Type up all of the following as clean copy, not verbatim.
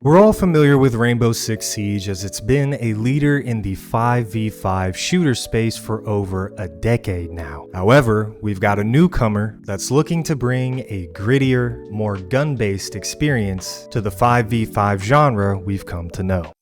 We're all familiar with Rainbow Six Siege as it's been a leader in the 5v5 shooter space for over a decade now. However, we've got a newcomer that's looking to bring a grittier, more gun-based experience to the 5v5 genre we've come to know.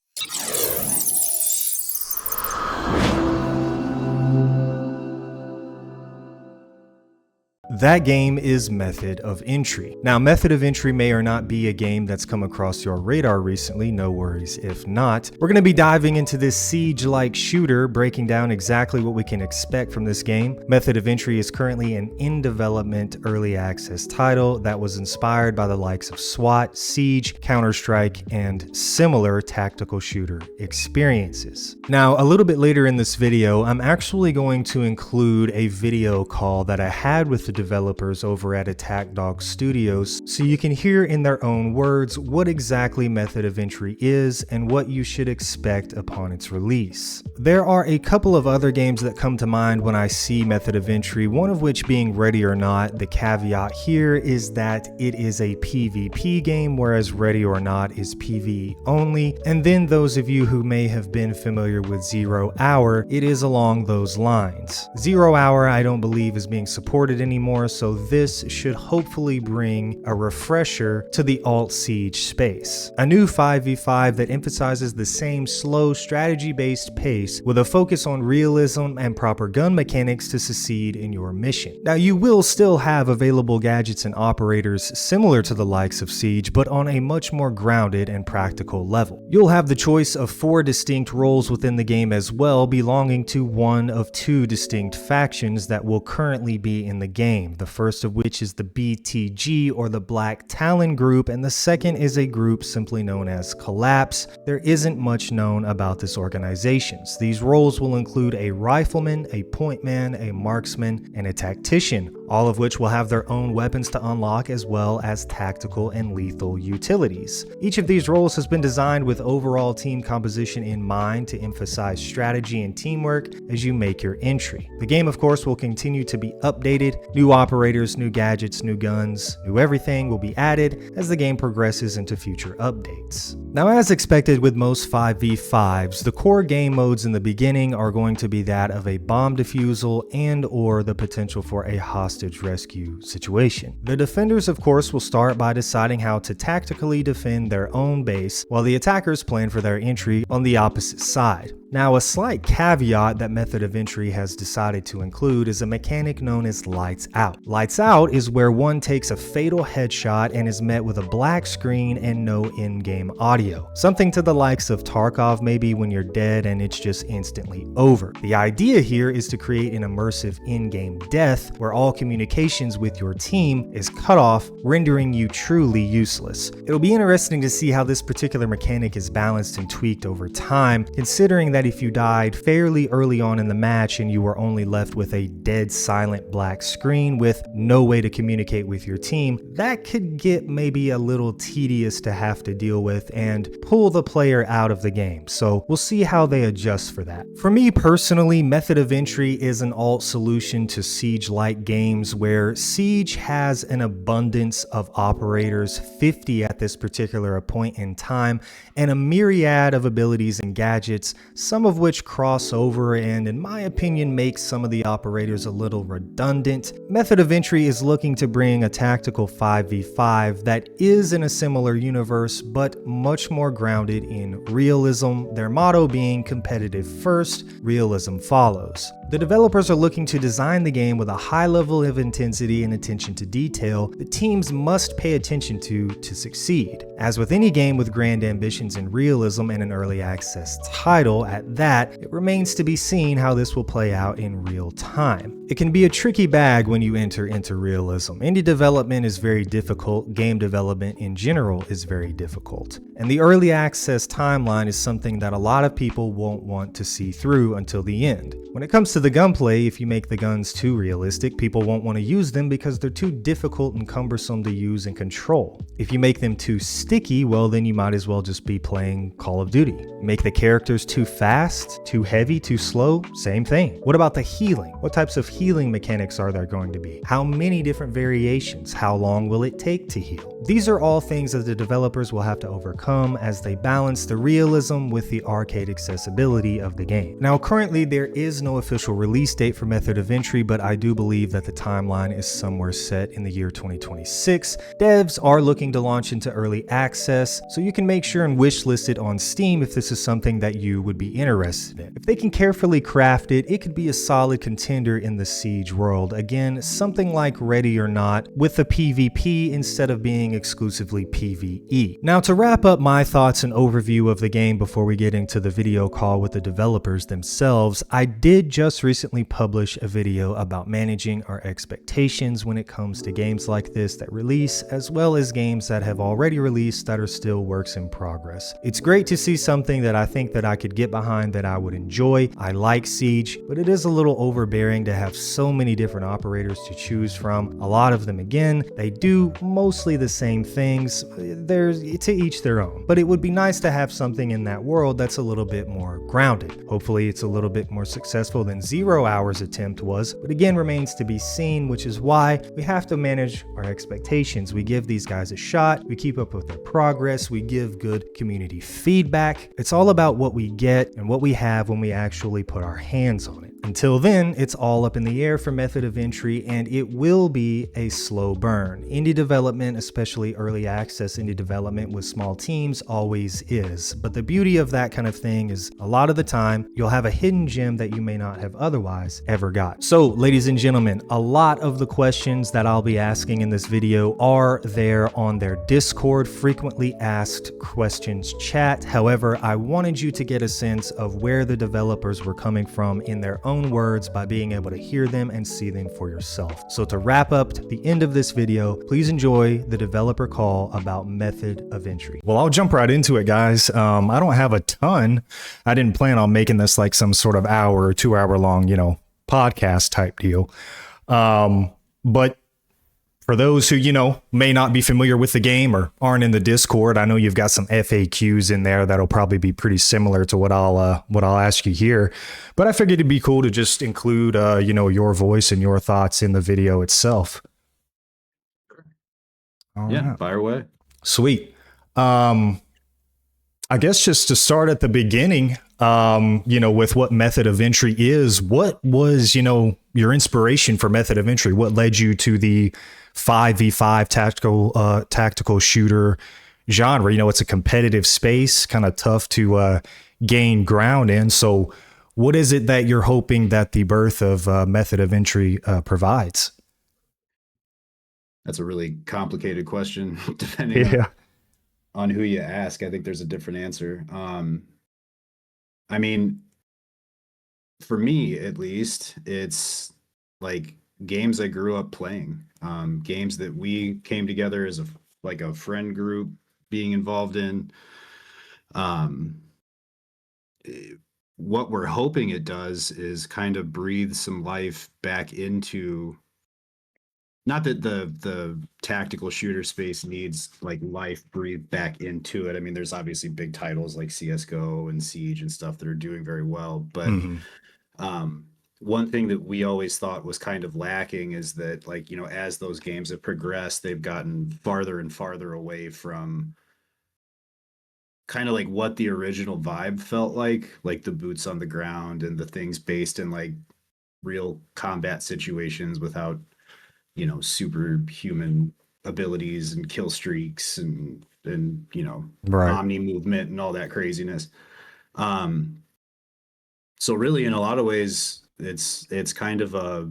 That game is Method of Entry. Now, Method of Entry may or not be a game that's come across your radar recently, no worries if not. We're going to be diving into this Siege-like shooter, breaking down exactly what we can expect from this game. Method of Entry is currently an in-development early access title that was inspired by the likes of SWAT, Siege, Counter-Strike, and similar tactical shooter experiences. Now, a little bit later in this video, I'm actually going to include a video call that I had with the developers over at Attack Dog Studios so you can hear in their own words what exactly Method of Entry is and what you should expect upon its release. There are a couple of other games that come to mind when I see Method of Entry, one of which being Ready or Not. The caveat here is that it is a PvP game, whereas Ready or Not is PvE only. And then those of you who may have been familiar with 0 Hour, it is along those lines. 0 Hour I don't believe is being supported anymore, so this should hopefully bring a refresher to the alt siege space. A new 5v5 that emphasizes the same slow strategy-based pace with a focus on realism and proper gun mechanics to succeed in your mission. Now, you will still have available gadgets and operators similar to the likes of Siege, but on a much more grounded and practical level. You'll have the choice of 4 distinct roles within the game as well, belonging to one of 2 distinct factions that will currently be in the game. The first of which is the BTG, or the Black Talon group, and the second is a group simply known as Collapse. There isn't much known about this organization. These roles will include a rifleman, a pointman, a marksman, and a tactician, all of which will have their own weapons to unlock as well as tactical and lethal utilities. Each of these roles has been designed with overall team composition in mind to emphasize strategy and teamwork as you make your entry. The game, of course, will continue to be updated. New operators, new gadgets, new guns, new everything will be added as the game progresses into future updates. Now, as expected with most 5v5s, the core game modes in the beginning are going to be that of a bomb defusal and/or the potential for a hostage rescue situation. The defenders, of course, will start by deciding how to tactically defend their own base, while the attackers plan for their entry on the opposite side. Now, a slight caveat that Method of Entry has decided to include is a mechanic known as Lights Out. Lights Out is where one takes a fatal headshot and is met with a black screen and no in-game audio. Something to the likes of Tarkov maybe, when you're dead and it's just instantly over. The idea here is to create an immersive in-game death where all communications with your team is cut off, rendering you truly useless. It'll be interesting to see how this particular mechanic is balanced and tweaked over time, considering that if you died fairly early on in the match and you were only left with a dead silent black screen with no way to communicate with your team, that could get maybe a little tedious to have to deal with and pull the player out of the game. So we'll see how they adjust for that. For me personally, Method of Entry is an alt solution to Siege-like games where Siege has an abundance of operators, 50 at this particular point in time, and a myriad of abilities and gadgets, some of which cross over and, in my opinion, make some of the operators a little redundant. Method of Entry is looking to bring a tactical 5v5 that is in a similar universe, but much more grounded in realism, their motto being competitive first, realism follows. The developers are looking to design the game with a high level of intensity and attention to detail that teams must pay attention to succeed. As with any game with grand ambitions and realism and an early access title at that, it remains to be seen how this will play out in real time. It can be a tricky bag when you enter into realism. Indie development is very difficult, game development in general is very difficult, and the early access timeline is something that a lot of people won't want to see through until the end. When it comes to the gunplay, if you make the guns too realistic, people won't want to use them because they're too difficult and cumbersome to use and control. If you make them too sticky, well then you might as well just be playing Call of Duty. You make the characters too fast, too heavy, too slow, same thing. What about the healing? What types of healing mechanics are there going to be? How many different variations? How long will it take to heal? These are all things that the developers will have to overcome as they balance the realism with the arcade accessibility of the game. Now currently there is no official release date for Method of Entry, but I do believe that the timeline is somewhere set in the year 2026. Devs are looking to launch into early access, so you can make sure and wishlist it on Steam if this is something that you would be interested in. If they can carefully craft it, it could be a solid contender in the Siege world. Again, something like Ready or Not with the PvP instead of being exclusively PvE. Now to wrap up my thoughts and overview of the game before we get into the video call with the developers themselves, I did just recently publish a video about managing our expectations when it comes to games like this that release, as well as games that have already released that are still works in progress. It's great to see something that I think that I could get behind, that I would enjoy. I like Siege, but it is a little overbearing to have so many different operators to choose from. A lot of them, again, they do mostly the same things. There's to each their own, but it would be nice to have something in that world that's a little bit more grounded. Hopefully it's a little bit more successful than 0 Hour's attempt was, but again remains to be seen, which is why we have to manage our expectations. We give these guys a shot, we keep up with their progress, we give good community feedback. It's all about what we get and what we have when we actually put our hands on it. Until then, it's all up in the air for Method of Entry, and it will be a slow burn. Indie development, especially early access indie development with small teams, always is. But the beauty of that kind of thing is a lot of the time, you'll have a hidden gem that you may not have otherwise ever got. So, ladies and gentlemen, a lot of the questions that I'll be asking in this video are there on their Discord frequently asked questions chat. However, I wanted you to get a sense of where the developers were coming from in their own words by being able to hear them and see them for yourself. So to wrap up the end of this video, please enjoy the developer call about Method of Entry. Well, I'll jump right into it, guys. I don't have a ton. I didn't plan on making this like some sort of hour or 2 hour long, podcast type deal. But for those who, may not be familiar with the game or aren't in the Discord, I know you've got some FAQs in there that'll probably be pretty similar to what I'll ask you here. But I figured it'd be cool to just include, your voice and your thoughts in the video itself. All right. Fire away. Sweet. I guess just to start at the beginning, with what Method of Entry is, what was, your inspiration for Method of Entry? What led you to the 5v5 tactical shooter genre? It's a competitive space, kind of tough to gain ground in. So what is it that you're hoping that the birth of Method of Entry provides? That's a really complicated question, depending on who you ask. I think there's a different answer. I mean, for me, at least, it's like games I grew up playing, games that we came together as a friend group being involved in. What we're hoping it does is kind of breathe some life back into, not that the tactical shooter space needs like life breathed back into it. I mean, there's obviously big titles like CSGO and Siege and stuff that are doing very well. But one thing that we always thought was kind of lacking is that, as those games have progressed, they've gotten farther and farther away from kind of like what the original vibe felt like the boots on the ground and the things based in like real combat situations without superhuman abilities and kill streaks and omni movement and all that craziness. So really, in a lot of ways, it's kind of a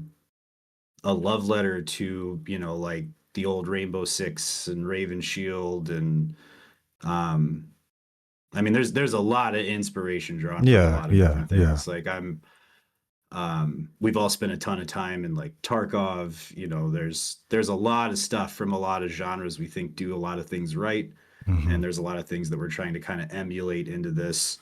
love letter to like the old Rainbow Six and Raven Shield, and I mean, there's a lot of inspiration drawn from a lot of different things. Like we've all spent a ton of time in like Tarkov. There's a lot of stuff from a lot of genres we think do a lot of things right, and there's a lot of things that we're trying to kind of emulate into this.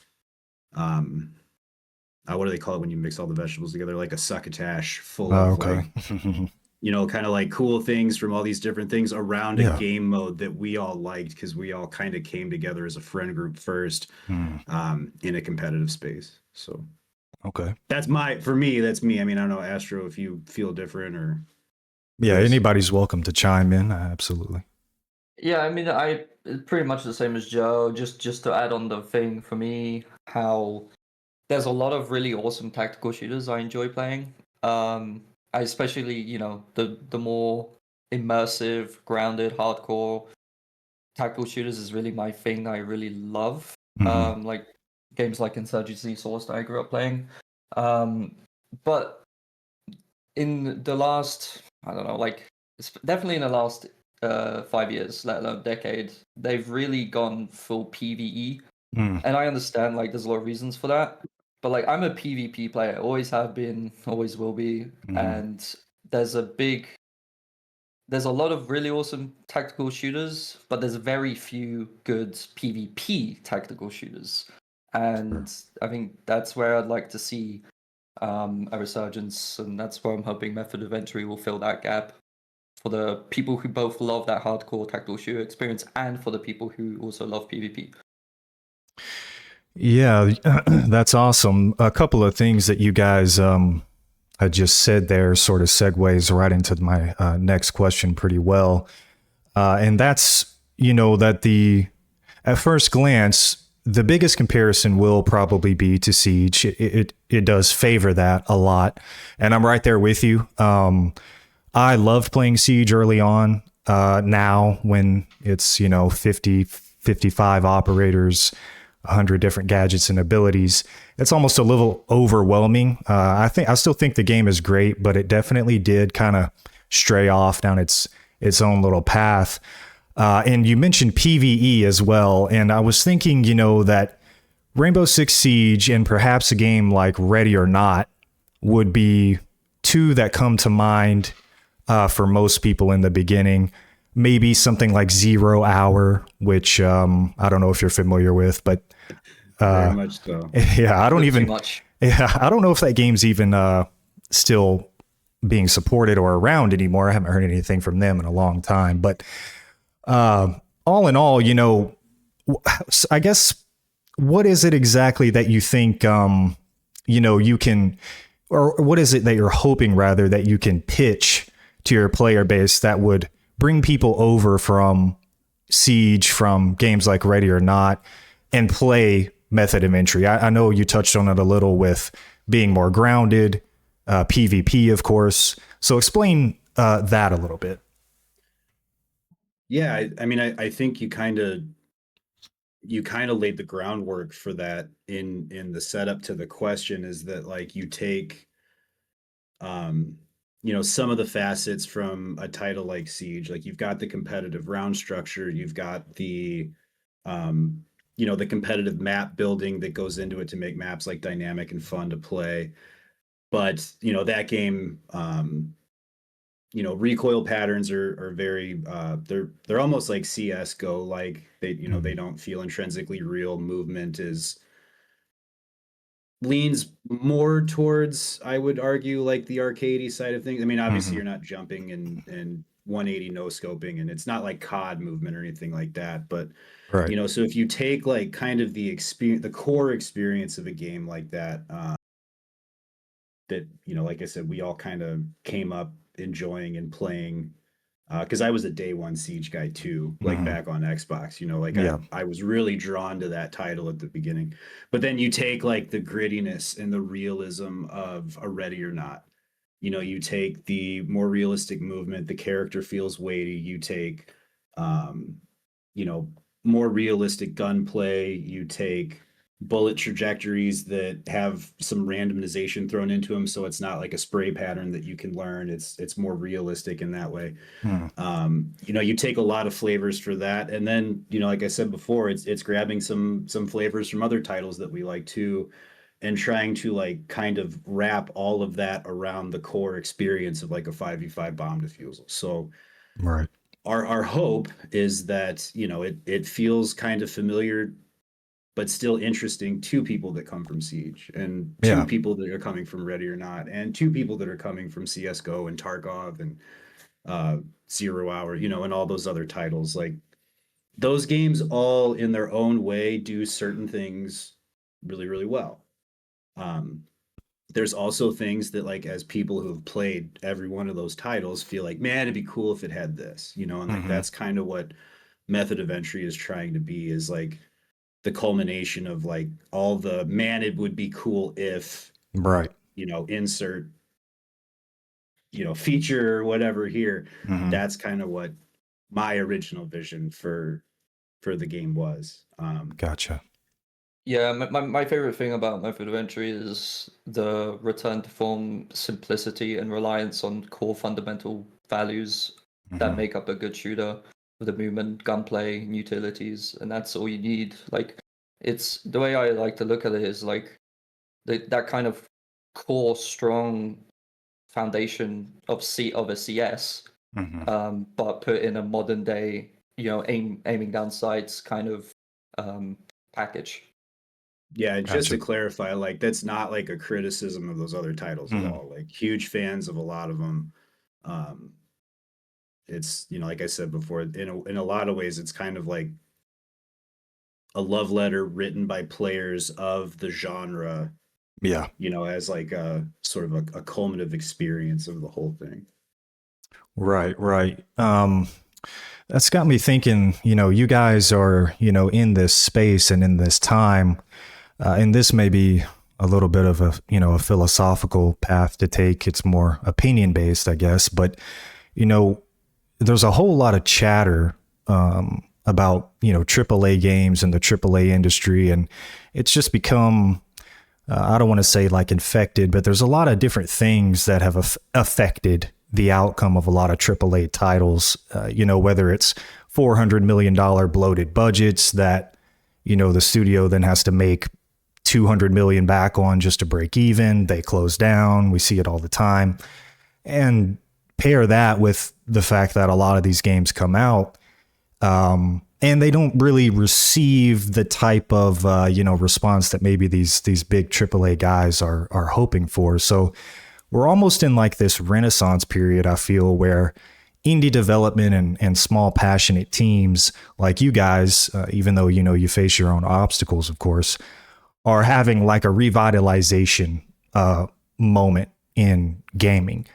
what do they call it when you mix all the vegetables together? Like a succotash full Oh, of okay. like, kind of like cool things from all these different things around a Yeah. game mode that we all liked because we all kind of came together as a friend group first, Hmm. in a competitive space. So Okay. for me, that's me. I mean, I don't know, Astro, if you feel different, or Yeah, Chris. anybody's welcome to chime in. Absolutely. Yeah, I mean, it's pretty much the same as Joe. Just to add on the thing for me, how there's a lot of really awesome tactical shooters I enjoy playing. I especially, the more immersive, grounded, hardcore tactical shooters is really my thing. I really love Mhm. like games like Insurgency, Source that I grew up playing. But in the last, I don't know, like definitely in the last 5 years, let alone decade, they've really gone full PvE. Mm. And I understand like there's a lot of reasons for that. But like I'm a PvP player, always have been, always will be. Mhm. And there's a lot of really awesome tactical shooters, but there's very few good PvP tactical shooters. And I think that's where I'd like to see a resurgence, and that's where I'm hoping Method of Entry will fill that gap for the people who both love that hardcore tactical shooter experience and for the people who also love PvP. Yeah, that's awesome. A couple of things that you guys had just said there sort of segues right into my next question pretty well. And that's, that at first glance, the biggest comparison will probably be to Siege. It does favor that a lot. And I'm right there with you. I loved playing Siege early on. Now, when it's, 50, 55 operators, 100 different gadgets and abilities, it's almost a little overwhelming. I still think the game is great, but it definitely did kind of stray off down its own little path. And you mentioned PvE as well, and I was thinking, that Rainbow Six Siege and perhaps a game like Ready or Not would be two that come to mind for most people in the beginning. Maybe something like 0 Hour, which I don't know if you're familiar with, but Very much so. yeah, I don't Too even. much. Yeah, I don't know if that game's even still being supported or around anymore. I haven't heard anything from them in a long time. But all in all, I guess what is it exactly that you think you can, or what is it that you're hoping rather that you can pitch to your player base that would bring people over from Siege, from games like Ready or Not, and play Method of Entry? I know you touched on it a little with being more grounded, PvP, of course. So explain that a little bit. Yeah, I mean, I think you kind of laid the groundwork for that in the setup to the question, is that like you take some of the facets from a title like Siege. Like you've got the competitive round structure, you've got um the competitive map building that goes into it to make maps like dynamic and fun to play. But that game, recoil patterns are very they're almost like CS:GO, like they don't feel intrinsically real. Movement is leans more towards, I would argue, like the arcadey side of things. I mean, obviously Mm-hmm. you're not jumping and 180 no scoping, and it's not like COD movement or anything like that. But Right. so if you take like kind of the core experience of a game like that, that like I said, we all kind of came up enjoying and playing, because I was a day one Siege guy too, like Mm-hmm. back on Xbox. Like Yeah. I was really drawn to that title at the beginning. But then you take like the grittiness and the realism of a Ready or Not. You take the more realistic movement, the character feels weighty. You take um, you know, more realistic gunplay. You take bullet trajectories that have some randomization thrown into them, so it's not like a spray pattern that you can learn. It's more realistic in that way. Mm-hmm. You take a lot of flavors for that, and then like I said before, it's grabbing some flavors from other titles that we like too, and trying to like kind of wrap all of that around the core experience of like a 5v5 bomb defusal. So Right. our hope is that it feels kind of familiar but still interesting to people that come from Siege, and Yeah. two people that are coming from Ready or Not, and two people that are coming from CS:GO and Tarkov and 0 Hour, and all those other titles. Like, those games all in their own way do certain things really, really well. There's also things that, like, as people who have played every one of those titles, feel like, man, it'd be cool if it had this, and like that's kind of what Method of Entry is trying to be, is like the culmination of like all the, man, it would be cool if, Right. insert, feature or whatever here. That's kind of what my original vision for the game was. Gotcha. Yeah, my favorite thing about Method of Entry is the return to form, simplicity, and reliance on core fundamental values that make up a good shooter, with the movement, gunplay, and utilities, and that's all you need. Like, it's the way I like to look at it is like that kind of core, strong foundation of a CS, but put in a modern day, aiming down sights kind of package. Yeah, just to Gotcha. clarify, like, that's not like a criticism of those other titles at all. Like, huge fans of a lot of them. It's, like I said before, in a lot of ways, it's kind of like a love letter written by players of the genre, Yeah. as like a sort of a culminative experience of the whole thing. Right, right. That's got me thinking, you guys are, in this space and in this time, and this may be a little bit of a, a philosophical path to take. It's more opinion based, I guess, but, there's a whole lot of chatter, about, AAA games and the AAA industry. And it's just become, I don't want to say like infected, but there's a lot of different things that have affected the outcome of a lot of AAA titles, whether it's $400 million bloated budgets that, the studio then has to make 200 million back on just to break even. They close down. We see it all the time. And pair that with the fact that a lot of these games come out, and they don't really receive the type of, response that maybe these big AAA guys are hoping for. So we're almost in like this renaissance period, I feel, where indie development and small passionate teams like you guys, even though, you face your own obstacles, of course, are having like a revitalization moment in gaming.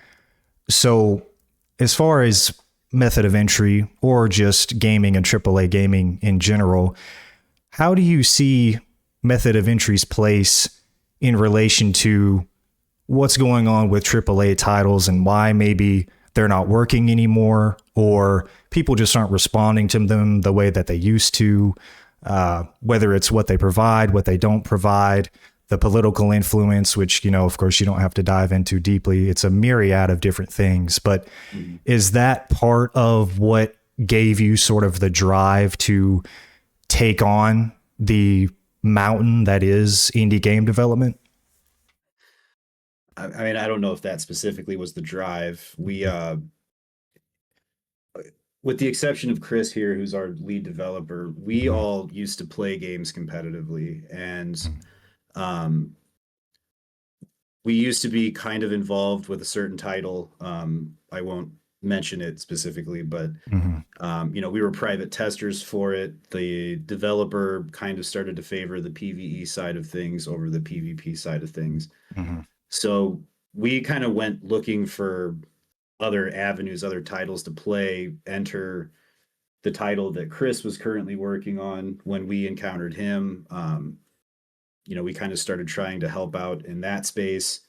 So as far as Method of Entry or just gaming and AAA gaming in general, how do you see Method of Entry's place in relation to what's going on with AAA titles and why maybe they're not working anymore, or people just aren't responding to them the way that they used to, whether it's what they provide, what they don't provide, the political influence, which, of course, you don't have to dive into deeply. It's a myriad of different things. But is that part of what gave you sort of the drive to take on the mountain that is indie game development? I mean, I don't know if that specifically was the drive. We, with the exception of Chris here, who's our lead developer, we all used to play games competitively, and we used to be kind of involved with a certain title. I won't mention it specifically, but we were private testers for it. The developer kind of started to favor the PvE side of things over the PvP side of things. So we kind of went looking for other avenues, other titles to play. Enter the title that Chris was currently working on. When we encountered him, we kind of started trying to help out in that space.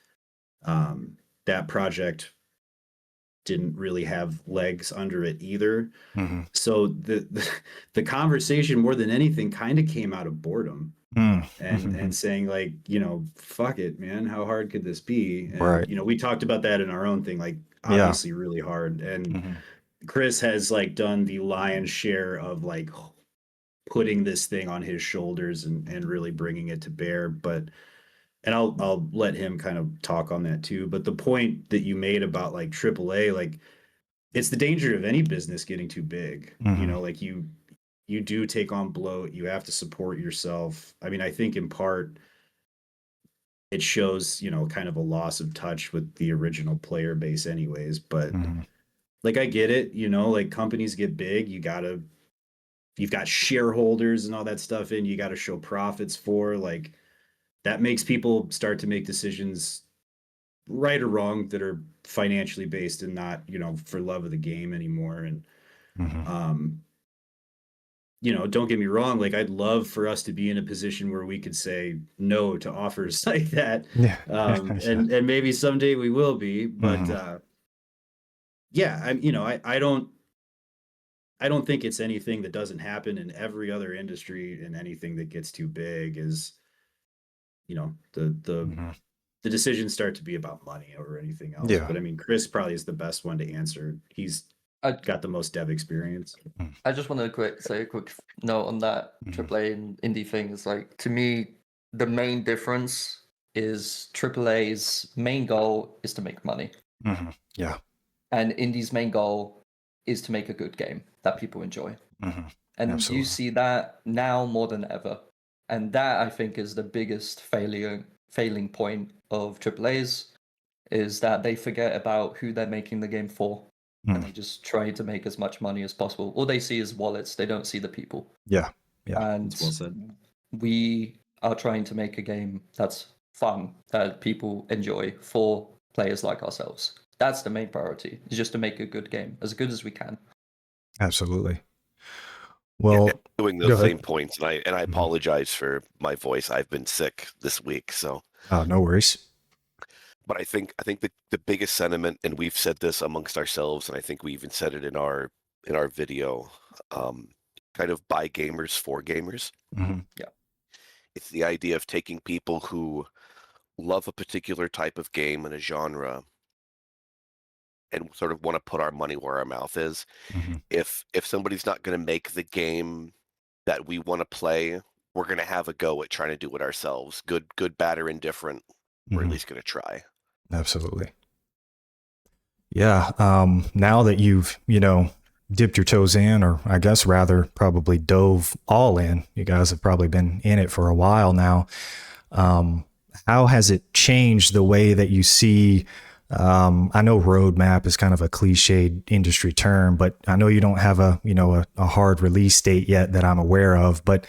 That project didn't really have legs under it either. So the conversation, more than anything, kind of came out of boredom. And saying like, fuck it, man, how hard could this be? And, Right. we talked about that in our own thing, like obviously really hard. And Chris has like done the lion's share of like putting this thing on his shoulders and really bringing it to bear. And I'll let him kind of talk on that too. But the point that you made about like AAA, like, it's the danger of any business getting too big. Like you you do take on bloat. You have to support yourself. I mean, I think in part it shows, you know, kind of a loss of touch with the original player base anyways, but like I get it, you know, like companies get big, you've got shareholders and all that stuff and you got to show profits for, like, that makes people start to make decisions, right or wrong, that are financially based and not, you know, for love of the game anymore. And you know, don't get me wrong, like I'd love for us to be in a position where we could say no to offers like that. Yeah. And maybe someday we will be, but yeah, you know, I don't think it's anything that doesn't happen in every other industry, and anything that gets too big is, you know, the decisions start to be about money or anything else. Yeah. But I mean, Chris probably is the best one to answer. He's got the most dev experience. I just want to say a quick note on that AAA and indie thing. Is like, to me, the main difference is AAA's main goal is to make money. Yeah. And indie's main goal is to make a good game that people enjoy. And Absolutely. you see that now more than ever. And that, I think, is the biggest failing point of AAA's, is that they forget about who they're making the game for. And they just try to make as much money as possible. All they see is wallets. They don't see the people. Yeah. And That's well said. we are trying to make a game that's fun, that people enjoy, for players like ourselves. That's the main priority, is just to make a good game, as good as we can. Absolutely. Well, doing those same points, and I apologize for my voice. I've been sick this week, so no worries. But I think the biggest sentiment, and we've said this amongst ourselves, and I think we even said it in our video, kind of by gamers for gamers. Yeah, it's the idea of taking people who love a particular type of game and a genre, and sort of want to put our money where our mouth is. If somebody's not going to make the game that we want to play, we're going to have a go at trying to do it ourselves. Good, bad, or indifferent. We're at least going to try. Absolutely. Yeah. Now that you've, you know, dipped your toes in, or I guess rather probably dove all in, you guys have probably been in it for a while now. How has it changed the way that you see, I know roadmap is kind of a cliched industry term, but I know you don't have a hard release date yet that I'm aware of, but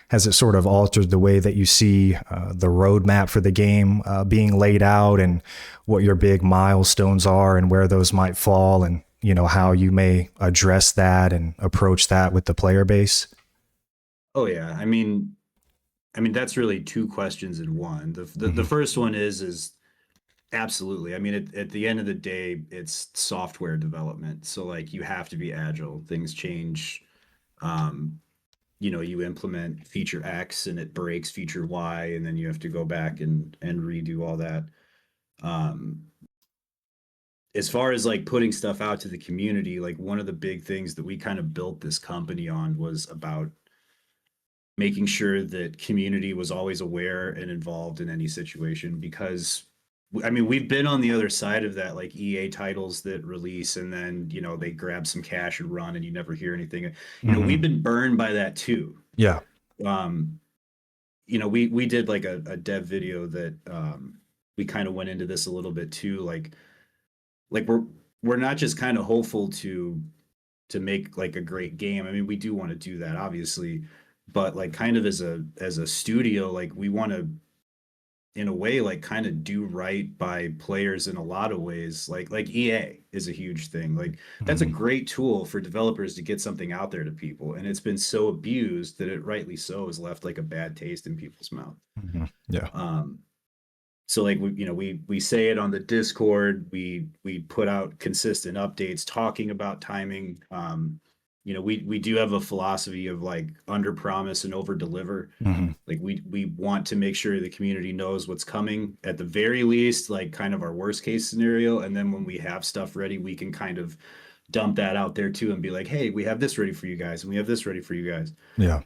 has it sort of altered the way that you see the roadmap for the game being laid out, and what your big milestones are and where those might fall, and, you know, how you may address that and approach that with the player base? Oh yeah. I mean, that's really two questions in one. The first one is absolutely. I mean, at the end of the day, it's software development. So like, you have to be agile. Things change. You know, you implement feature X and it breaks feature Y, and then you have to go back and redo all that. As far as like putting stuff out to the community, like one of the big things that we kind of built this company on was about making sure that community was always aware and involved in any situation, because I mean, we've been on the other side of that, like EA titles that release and then, you know, they grab some cash and run and you never hear anything. You know, we've been burned by that too. Yeah. You know, we did like a dev video that we kind of went into this a little bit too. Like we're not just kind of hopeful to make like a great game. I mean, we do want to do that, obviously, but like kind of as a studio, like we want to, in a way, like kind of do right by players in a lot of ways. Like EA is a huge thing. Like that's a great tool for developers to get something out there to people, and it's been so abused that it rightly so has left like a bad taste in people's mouth. Yeah. So like we say it on the Discord, we put out consistent updates talking about timing. You know, we do have a philosophy of like under promise and over deliver. Like we want to make sure the community knows what's coming, at the very least, like kind of our worst case scenario. And then when we have stuff ready, we can kind of dump that out there too and be like, hey, we have this ready for you guys, and we have this ready for you guys. Yeah.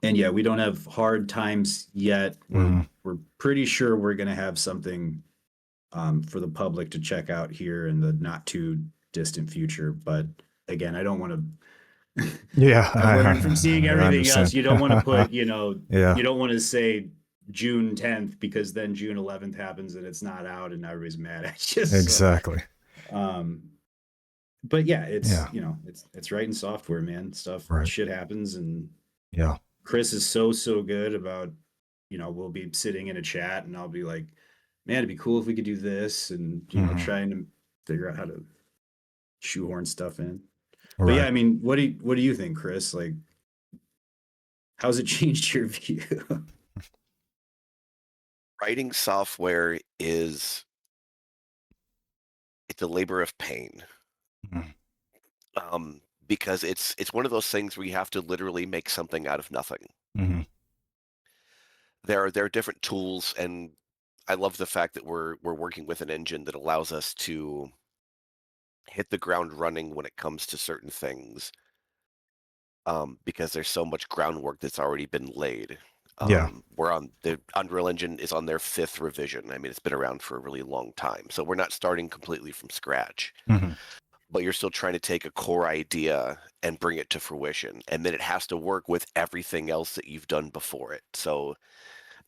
And yeah, we don't have hard times yet. We're pretty sure we're going to have something for the public to check out here in the not too distant future. But again, I don't want to Yeah, I've learned from seeing I everything else. understand. You don't want to put, you know, Yeah. you don't want to say June 10th because then June 11th happens and it's not out and everybody's mad at you. So, Exactly. but yeah, it's Yeah. you know, it's writing software, man. Right. Shit happens, and Yeah. Chris is so good about, you know, we'll be sitting in a chat and I'll be like, man, it'd be cool if we could do this, and you know, Mhm. trying to figure out how to shoehorn stuff in. But Right. yeah, I mean, what do you think, Chris? Like, how's it changed your view? Writing software it's a labor of pain. Mhm. Because it's one of those things where you have to literally make something out of nothing. Mhm. There are different tools, and I love the fact that we're working with an engine that allows us to hit the ground running when it comes to certain things, because there's so much groundwork that's already been laid. Yeah. We're on the Unreal Engine is on their 5th revision. I mean, it's been around for a really long time, so we're not starting completely from scratch. Mhm. But you're still trying to take a core idea and bring it to fruition, and then it has to work with everything else that you've done before it. So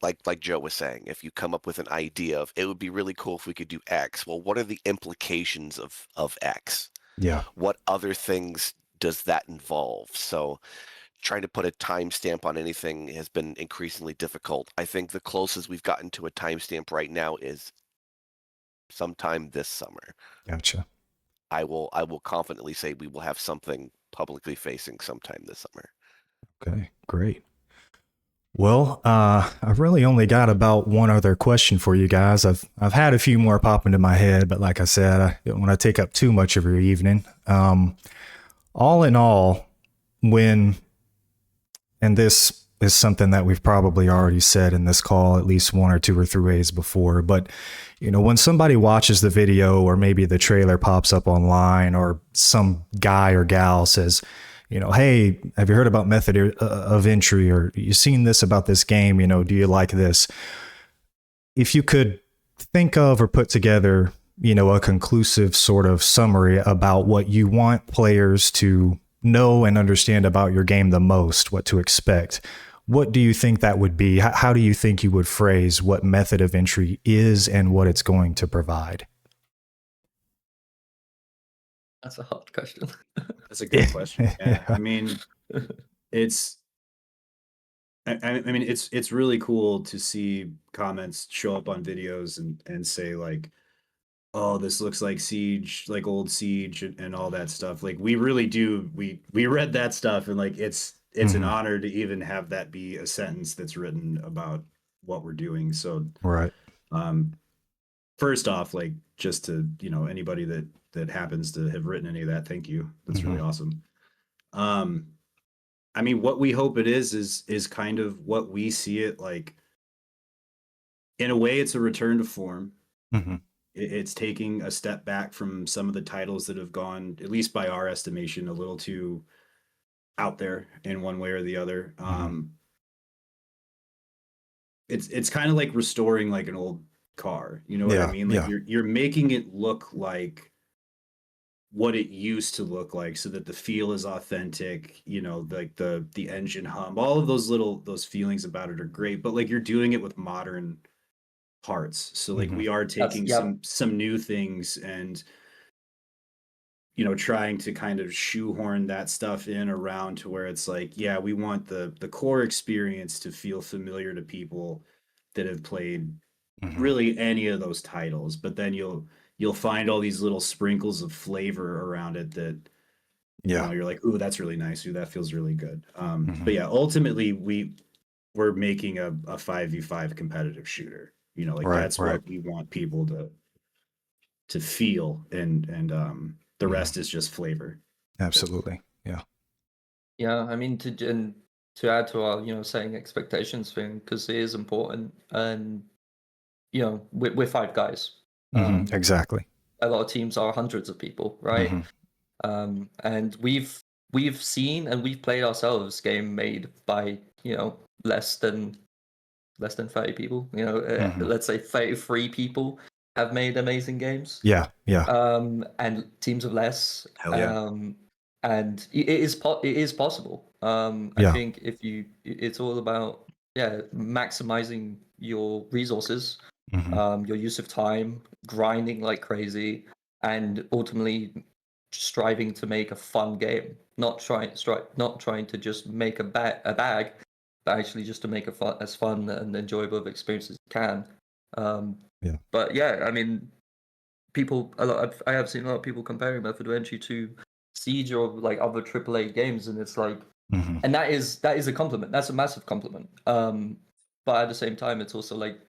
like Joe was saying, if you come up with an idea of it would be really cool if we could do X, well, what are the implications of X? Yeah. What other things does that involve? So trying to put a timestamp on anything has been increasingly difficult. I think the closest we've gotten to a timestamp right now is sometime this summer. Gotcha. I will confidently say we will have something publicly facing sometime this summer. Okay. Great. Well, I've really only got about one other question for you guys. I've had a few more pop into my head, but like I said, I don't want to take up too much of your evening. All in all, and this is something that we've probably already said in this call at least 1 or 2 or 3 ways before, but you know, when somebody watches the video or maybe the trailer pops up online or some guy or gal says, you know, hey, have you heard about method of entry, or you seen this about this game? You know, do you like this? If you could think of or put together, you know, a conclusive sort of summary about what you want players to know and understand about your game the most, what to expect, what do you think that would be? How do you think you would phrase what method of entry is and what it's going to provide? That's a hard question. That's a good question. Yeah, Yeah. I mean, it's I mean, it's really cool to see comments show up on videos and say like, oh, this looks like Siege, like old Siege, and all that stuff. Like, we really do. We read that stuff, and like, it's an Mhm. honor to even have that be a sentence that's written about what we're doing. So, Right. first off, like, just to, you know, anybody that happens to have written any of that, thank you. That's really Mhm. awesome. I mean, what we hope it is kind of what we see it like. In a way, it's a return to form. Mhm. It's taking a step back from some of the titles that have gone, at least by our estimation, a little too out there in one way or the other. Mhm. It's kind of like restoring like an old car. You know what I Yeah. mean? Like, Yeah. you're making it look like what it used to look like, so that the feel is authentic, you know, like the engine hum, all of those feelings about it are great, but like, you're doing it with modern parts. So like, Mhm. we are That's taking yep. some new things and, you know, trying to kind of shoehorn that stuff in around to where it's like, yeah, we want the core experience to feel familiar to people that have played Mhm. really any of those titles, but then you'll find all these little sprinkles of flavor around it that, you Yeah. know, you're like, ooh, that's really nice. Ooh, that feels really good. But Mhm. yeah, ultimately we're making a 5v5 competitive shooter. You know, like, Right. that's Right. what we want people to feel, and the Mhm. rest is just flavor. Absolutely. Yeah. Yeah, I mean, to add to our, setting expectations thing, because it is important, and we're 5 guys. Mhm. Exactly. A lot of teams are hundreds of people, right? Mhm. And we've seen and we've played ourselves game made by less than 30 people. Mhm. Let's say 33 people have made amazing games. Yeah. Yeah. And teams of less. Hell yeah. and it is possible. I Yeah. think it's all about maximizing your resources, your use of time, grinding like crazy, and ultimately striving to make a fun game. Not trying to just make a bag, but actually just to make as fun and enjoyable of experience as you can. Yeah. But I mean, I have seen a lot of people comparing Method of Entry to Siege or like other AAA games, and it's like, and that is a compliment. That's a massive compliment. But at the same time, it's also like,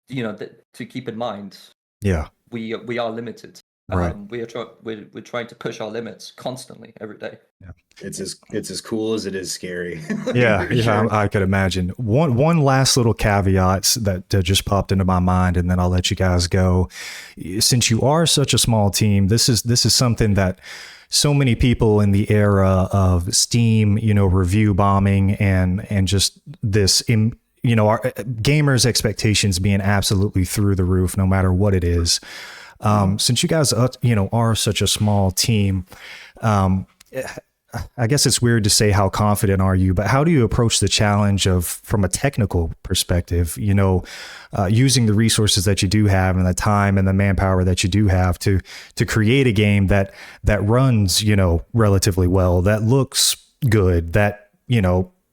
to keep in mind, Yeah. we are limited. Right. We're trying to push our limits constantly every day. It's as cool as it is scary. Yeah, For yeah, sure. I could imagine. One last little caveat that just popped into my mind, and then I'll let you guys go. Since you are such a small team, this is something that so many people in the era of Steam, review bombing and just this, our gamers' expectations being absolutely through the roof, no matter what it is. Since you guys, are such a small team, I guess it's weird to say how confident are you, but how do you approach the challenge from a technical perspective, using the resources that you do have and the time and the manpower that you do have to create a game that runs, relatively well, that looks good, that,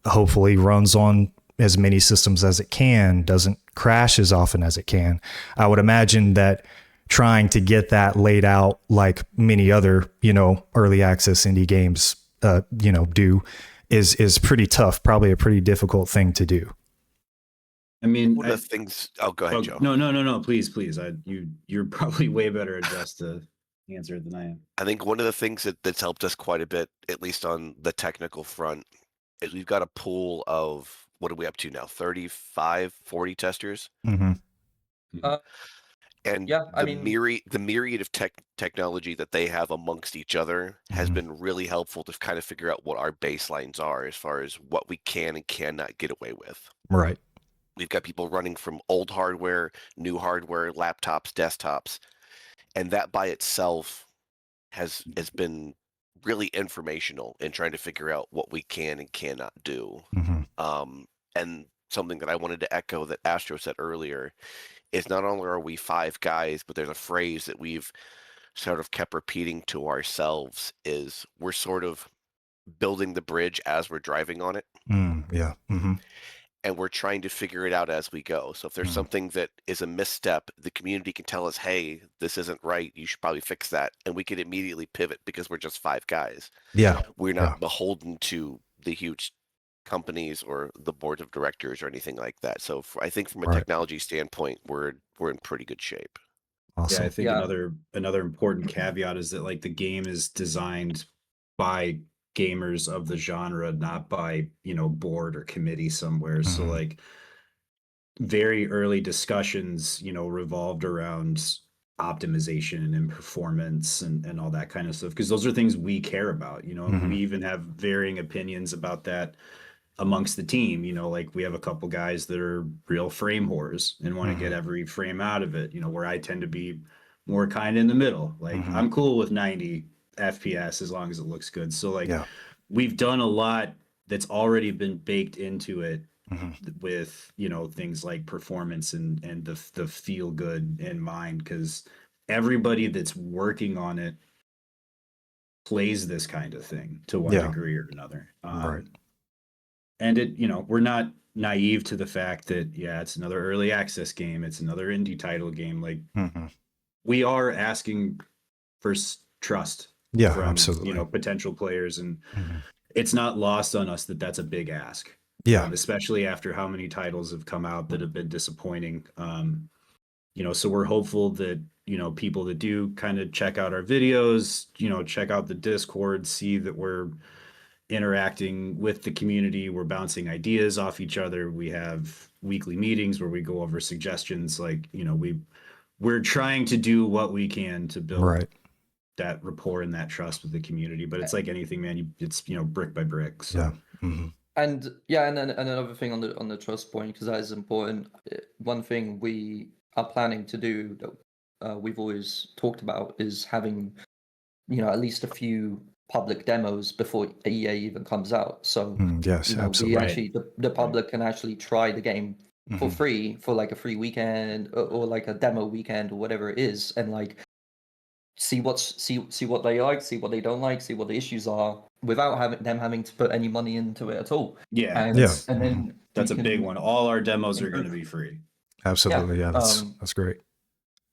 hopefully runs on as many systems as it can, doesn't crash as often as it can. I would imagine that trying to get that laid out like many other, early access indie games do is pretty tough, probably a pretty difficult thing to do. I mean, One of the things. Oh, go ahead, Joe. No. Please. You're probably way better addressed to answer it than I am. I think one of the things that's helped us quite a bit, at least on the technical front, is we've got a pool of, what are we up to now? 35, 40 testers. Mm-hmm. And the myriad of technology that they have amongst each other has been really helpful to kind of figure out what our baselines are as far as what we can and cannot get away with. Right. We've got people running from old hardware, new hardware, laptops, desktops, and that by itself has been really informational in trying to figure out what we can and cannot do. And something that I wanted to echo that Astro said earlier is not only are we 5 guys, but there's a phrase that we've sort of kept repeating to ourselves is we're sort of building the bridge as we're driving on it. Yeah. Mm-hmm. And we're trying to figure it out as we go. So if there's something that is a misstep, the community can tell us, hey, this isn't right. You should probably fix that. And we can immediately pivot because we're just 5 guys. Yeah. We're not beholden to the huge companies or the boards of directors or anything like that. So I think from a technology standpoint, we're in pretty good shape. Awesome. Yeah, I think another important caveat is that like the game is designed by gamers of the genre, not by, board or committee somewhere. So like very early discussions, revolved around optimization and performance and all that kind of stuff, because those are things we care about, and we even have varying opinions about that amongst the team. Like we have a couple guys that are real frame whores and want to get every frame out of it, where I tend to be more kind of in the middle. Like I'm cool with 90 FPS as long as it looks good. So like we've done a lot that's already been baked into it with, things like performance and the feel good in mind, because everybody that's working on it plays this kind of thing to one degree or another. Right. And it, we're not naive to the fact that, it's another early access game. It's another indie title game. Like we are asking for trust from, absolutely. potential players. And it's not lost on us that that's a big ask. Yeah. Especially after how many titles have come out that have been disappointing. So we're hopeful that, people that do kind of check out our videos, check out the Discord, see that we're interacting with the community, we're bouncing ideas off each other. We have weekly meetings where we go over suggestions. Like, we're trying to do what we can to build that rapport and that trust with the community. But it's like anything, man, it's brick by brick. So and then another thing on the trust point, because that is important. One thing we are planning to do that we've always talked about is having at least a few public demos before EA even comes out. So yes, absolutely. we actually the public can actually try the game for free for like a free weekend or like a demo weekend or whatever it is, and like see what they like, see what they don't like, see what the issues are, without having to put any money into it at all. Yeah, and then that's a big one. All our demos are going to be free. Absolutely, yeah. That's great.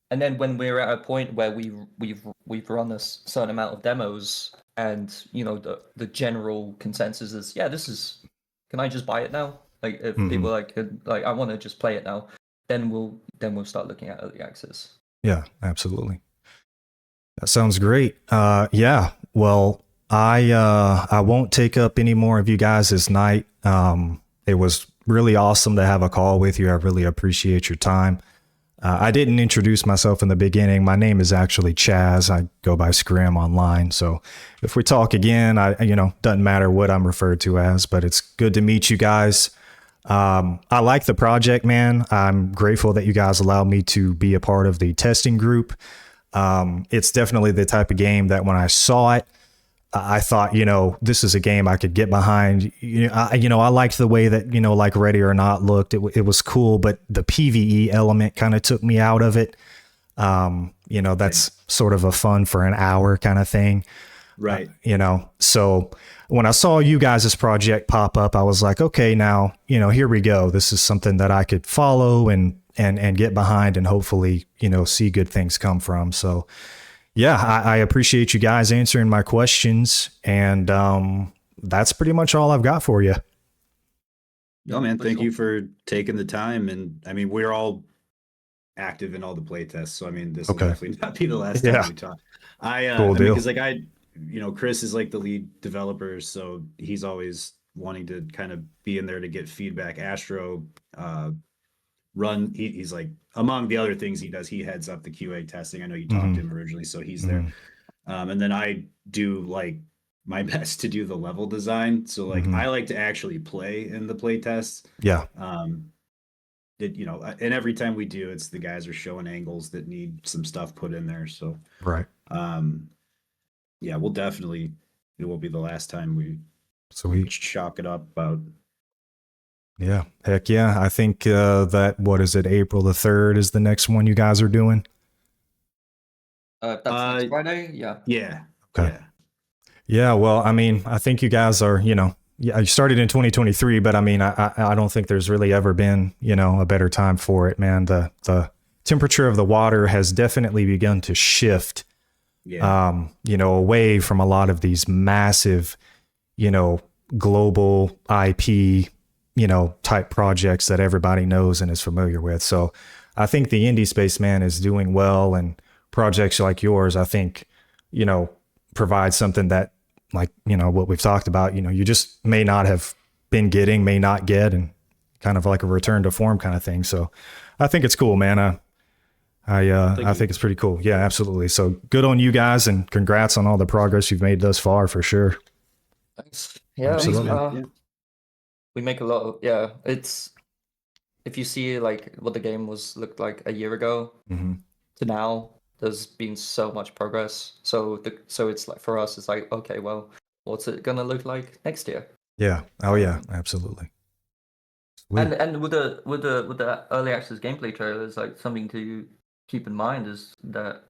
And then when we're at a point where we've run a certain amount of demos, and the general consensus is, this is, can I just buy it now? Like if people like I want to just play it now, then we'll start looking at early access. Yeah, absolutely. That sounds great. Yeah. Well, I won't take up any more of you guys' night. It was really awesome to have a call with you. I really appreciate your time. I didn't introduce myself in the beginning. My name is actually Chaz. I go by Scrim online. So if we talk again, doesn't matter what I'm referred to as, but it's good to meet you guys. I like the project, man. I'm grateful that you guys allowed me to be a part of the testing group. It's definitely the type of game that when I saw it, I thought, this is a game I could get behind. I liked the way that, like Ready or Not looked. It was cool, but the PvE element kind of took me out of it. That's sort of a fun for an hour kind of thing. Right. So when I saw you guys' project pop up, I was like, okay, now, here we go. This is something that I could follow and get behind and hopefully, see good things come from. So yeah, I appreciate you guys answering my questions, and that's pretty much all I've got for you. Oh man, thank you for taking the time. And I mean, we're all active in all the play tests, so I mean, this will definitely not be the last time we talk. Because Chris is like the lead developer, so he's always wanting to kind of be in there to get feedback. Astro he's like, among the other things he does, he heads up the QA testing. I know you talked to him originally, so he's there. And then I do like my best to do the level design. So like I like to actually play in the play tests. Yeah. And every time we do, it's the guys are showing angles that need some stuff put in there. So right. Yeah, we'll definitely, it won't be the last time we chalk it up about. Yeah, heck yeah. I think that, what is it, April the 3rd is the next one you guys are doing? That's next Friday? Yeah. Yeah. Okay. Yeah, well, I mean, I think you guys are, you started in 2023, but I mean, I don't think there's really ever been, a better time for it, man. The temperature of the water has definitely begun to shift, away from a lot of these massive, global IP, type projects that everybody knows and is familiar with. So I think the indie space, man, is doing well, and projects like yours, I think, provide something that, like, what we've talked about, you just may not get, and kind of like a return to form kind of thing. So I think it's cool, man. I think it's pretty cool. Yeah, absolutely. So good on you guys, and congrats on all the progress you've made thus far, for sure. Thanks. Yeah, absolutely. We make a lot of, it's, if you see like what the game looked like a year ago to now, there's been so much progress. So it's like, for us, it's like, okay, well, what's it gonna look like next year? Yeah. Oh yeah, absolutely. Sweet. And with the early access gameplay trailers, like, something to keep in mind is that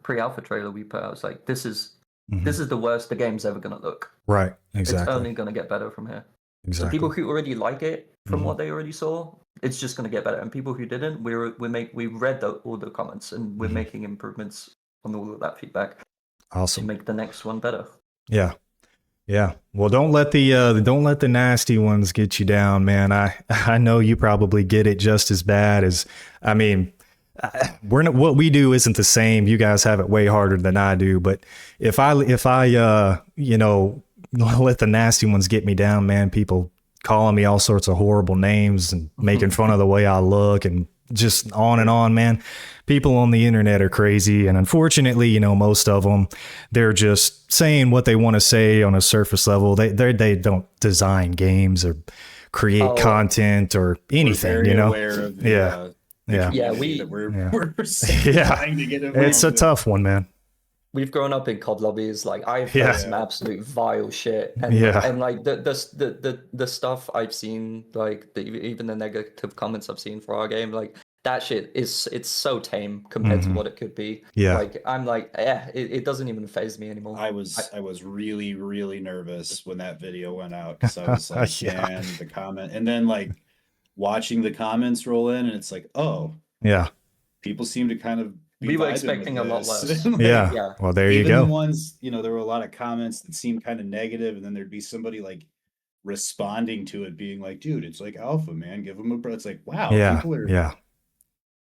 pre-alpha trailer we put out. It's like, this is the worst the game's ever gonna look. Right. Exactly. It's only gonna get better from here. Exactly. So people who already like it from what they already saw, it's just gonna get better. And people who didn't, we read all the comments, and we're making improvements on all of that feedback. Awesome. To make the next one better. Yeah. Yeah. Well, don't let the nasty ones get you down, man. I know you probably get it just as bad as, I mean, what we do isn't the same. You guys have it way harder than I do. But if I let the nasty ones get me down, man, people calling me all sorts of horrible names and making fun of the way I look and just on and on, man. People on the internet are crazy. And unfortunately, most of them, they're just saying what they want to say on a surface level. They don't design games or create content or anything, aware of the, we're trying to get it's a tough one, man. we've grown up in COD lobbies. Like I've Yeah. heard some absolute vile shit, and Yeah. and like the stuff I've seen, like even the negative comments I've seen for our game, like that shit it's so tame compared to what it could be. Yeah. Like I'm like, yeah, it doesn't even faze me anymore. I was really, really nervous when that video went out, because I was like, Yeah. man, the comment, and then like watching the comments roll in, and it's like, oh, Yeah. people seem to kind of be We were vibing expecting with a lot this. less. Like, Yeah. Yeah. Well, there you even go. the ones, there were a lot of comments that seemed kind of negative, and then there'd be somebody like responding to it being like, dude, it's like alpha, man, give them a break. It's like, wow, Yeah. people are. Yeah.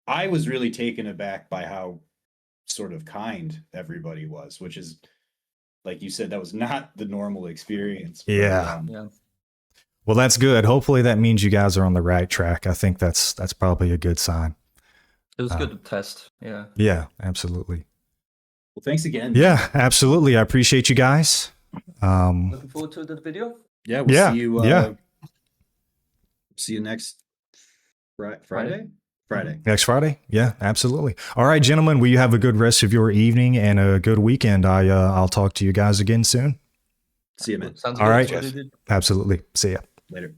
I was really taken aback by how sort of kind everybody was, which is, like you said, that was not the normal experience. But, Yeah. Yeah. Well, that's good. Hopefully that means you guys are on the right track. I think that's probably a good sign. It was good to test. Yeah. Yeah, absolutely. Well, thanks again. Yeah, absolutely. I appreciate you guys. Looking forward to the video. Yeah, we'll Yeah, see you. yeah. See you next Friday. Friday. Next Friday? Yeah, absolutely. All right, gentlemen, will you have a good rest of your evening and a good weekend? I'll talk to you guys again soon. See you, man. Sounds All good. right. That's what it did. Absolutely. See ya. Later.